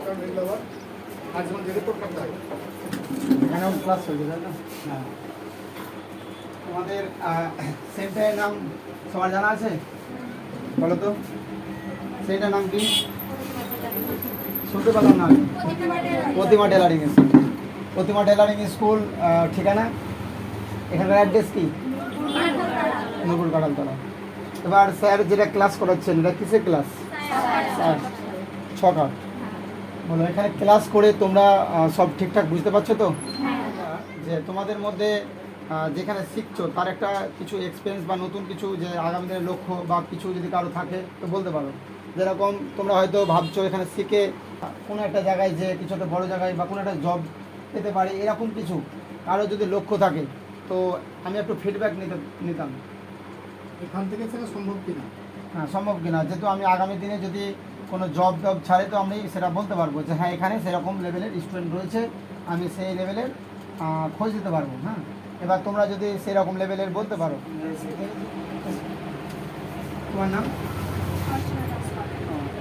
কারণ এগুলো আবার মাঝে মাঝে রিপোর্ট করতে হয়। এখানেও ক্লাস হয়েছে তাই না? হ্যাঁ। তোমাদের সেন্টারের নাম সবার জানা আছে? বলো তো সেন্টার নাম কি? শুনতে পেলাম না আমি। প্রতিমা টেলারিং স্কুল। প্রতিমা টেলারিং স্কুল ঠিকানা? এখানকার অ্যাড্রেস কি? নূরপুর কাঁঠালতলা। এবার স্যার যেটা ক্লাস করাচ্ছেন এটা কিসের ক্লাস? স্যার ছকা। বলো এখানে ক্লাস করে তোমরা সব ঠিকঠাক বুঝতে পারছো তো? যে তোমাদের মধ্যে যেখানে শিখছো তার একটা কিছু এক্সপিরিয়েন্স বা নতুন কিছু যে আগামী দিনের লক্ষ্য বা কিছু যদি কারো থাকে তো বলতে পারো। যেরকম তোমরা হয়তো ভাবছো এখানে শিখে কোনো একটা জায়গায় যে কিছু একটা বড়ো জায়গায় বা কোনো একটা জব পেতে পারি, এরকম কিছু কারো যদি লক্ষ্য থাকে তো আমি একটু ফিডব্যাক নিতাম। এখান থেকে সেটা সম্ভব কিনা? হ্যাঁ সম্ভব কিনা, যেহেতু আমি আগামী দিনে যদি কোনো জব ছাড়ে তো আমি সেটা বলতে পারবো যে হ্যাঁ এখানে সেরকম লেভেলের স্টুডেন্ট রয়েছে, আমি সেই লেভেলের খোঁজ দিতে পারবো। হ্যাঁ এবার তোমরা যদি সেরকম লেভেলের বলতে পারো। তোমার নাম?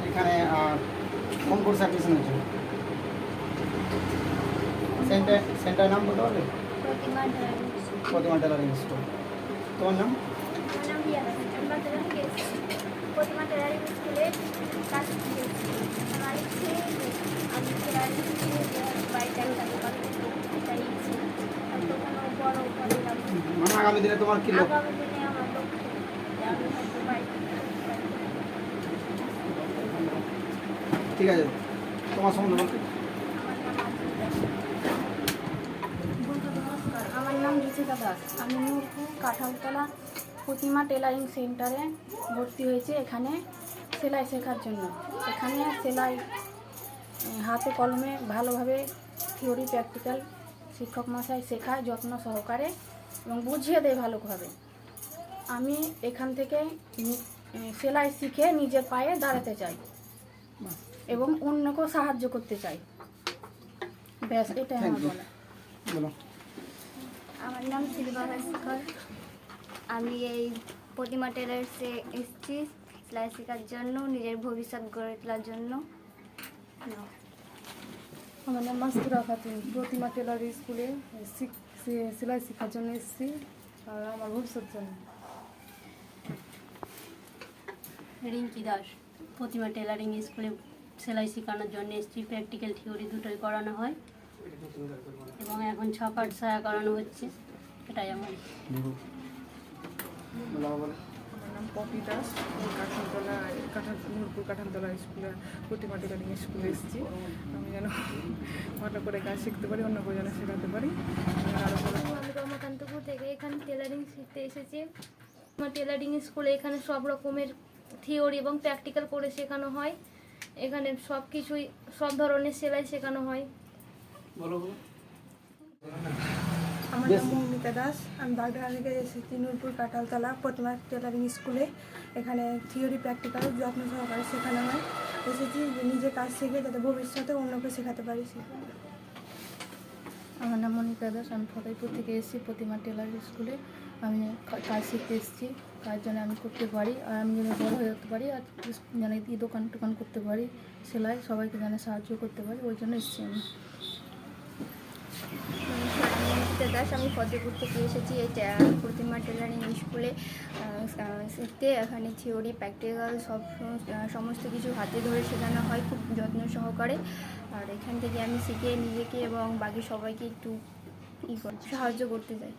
এখানে কোন কোর্স অ্যাডমিশন হয়েছে? সেন্টার নাম বলতে পারবে? প্রতিমা টেলারিং স্কুল। তোমার নাম? প্রতিমা টেলারিং স্কুলে কাজ শিখেছি। আমার ইচ্ছে আমি টেলারিং শিখে বাড়িতে একটা দোকান চাই ইচ্ছে, হয়তো কোনো বড় পদে যাবো। মানে আগামী দিনে তোমার কি লক্ষ্য? আগামী দিনে আমার লক্ষ্য যে আমি হয়তো বাড়িতে ঠিক আছে, তোমার সম্বন্ধে বলতে। নমস্কার, আমার নাম ঋষিকা দাস। আমি নূরপুর কাঁঠালতলা প্রতিমা টেলারিং সেন্টারে ভর্তি হয়েছি এখানে সেলাই শেখার জন্য। এখানে সেলাই হাতে কলমে ভালোভাবে থিওরি প্র্যাকটিক্যাল শিক্ষক মশাই শেখায় যত্ন সহকারে এবং বুঝিয়ে দেয় ভালোভাবে। আমি এখান থেকে সেলাই শিখে নিজের পায়ে দাঁড়াতে চাই এবং অন্যকেও সাহায্য করতে চাই। ব্যাস এটাই আমার বলা। বলো। আমার নাম শিল্পা ভাস্কর। আমি এই প্রতিমা টেলার্সে এসেছি সেলাই শেখার জন্য, নিজের ভবিষ্যৎ গড়ে তোলার জন্য। আমার নাম মাস্তুরা খাতুন। প্রতিমা টেলারি স্কুলে সেলাই শেখার জন্য এসেছি আর আমার ভবিষ্যৎ জন্য। রিঙ্কি দাস। প্রতিমা টেলারিং স্কুলে সেলাই শেখানোর জন্য এসেছি। প্র্যাকটিক্যাল থিওরি দুটোই করানো হয় এবং এখন ছকাট ছায়া করানো হচ্ছে। এটাই আমার। আমার নাম পপি দাস। নূরপুর কাঁঠালতলা স্কুলে প্রতিমা টেলারিং স্কুলে এসেছি। আমি যেন ভালো করে কাজ শিখতে পারি, অন্য কেউ যেন শেখাতে পারি। আমি রমাকান্তপুর থেকে এখানে টেলারিং শিখতে এসেছি। আমার টেলারিং স্কুলে এখানে সব রকমের থিওরি এবং প্র্যাকটিক্যাল করে শেখানো হয়। এখানে সব কিছুই সব ধরনের সেলাই শেখানো হয়। আমার নাম মৌমিতা দাস। আমি বাগডাঙ্গা থেকে এসেছি নূরপুর কাঁঠালতলা প্রতিমা টেলারিং স্কুলে। এখানে থিওরি প্র্যাকটিক্যাল যত্ন সহকারে শেখানো হয়। এসেছি নিজে কাজ শিখে যাতে ভবিষ্যতে অন্যকে শেখাতে পারি। আমার নাম মনিকা দাস। আমি ফতেপুর থেকে এসেছি প্রতিমা টেলারি স্কুলে। আমি কাজ শিখতে এসেছি, কাজ যেন আমি করতে পারি আর আমি যেন বড়ো হয়ে উঠতে পারি আর যেন দোকান টোকান করতে পারি, সেলাই সবাইকে যেন সাহায্য করতে পারি, ওই জন্য এসেছি আমি। নমস্কার, আমি দাস। আমি ফতেপুর থেকে এসেছি এই প্রতিমা টেলারিং স্কুলে শিখতে। এখানে থিওরি প্র্যাকটিক্যাল সমস্ত কিছু হাতে ধরে শেখানো হয় খুব যত্ন সহকারে। আর এখান থেকে আমি শিখে নিজেকে এবং বাকি সবাইকে একটু সাহায্য করতে চাই।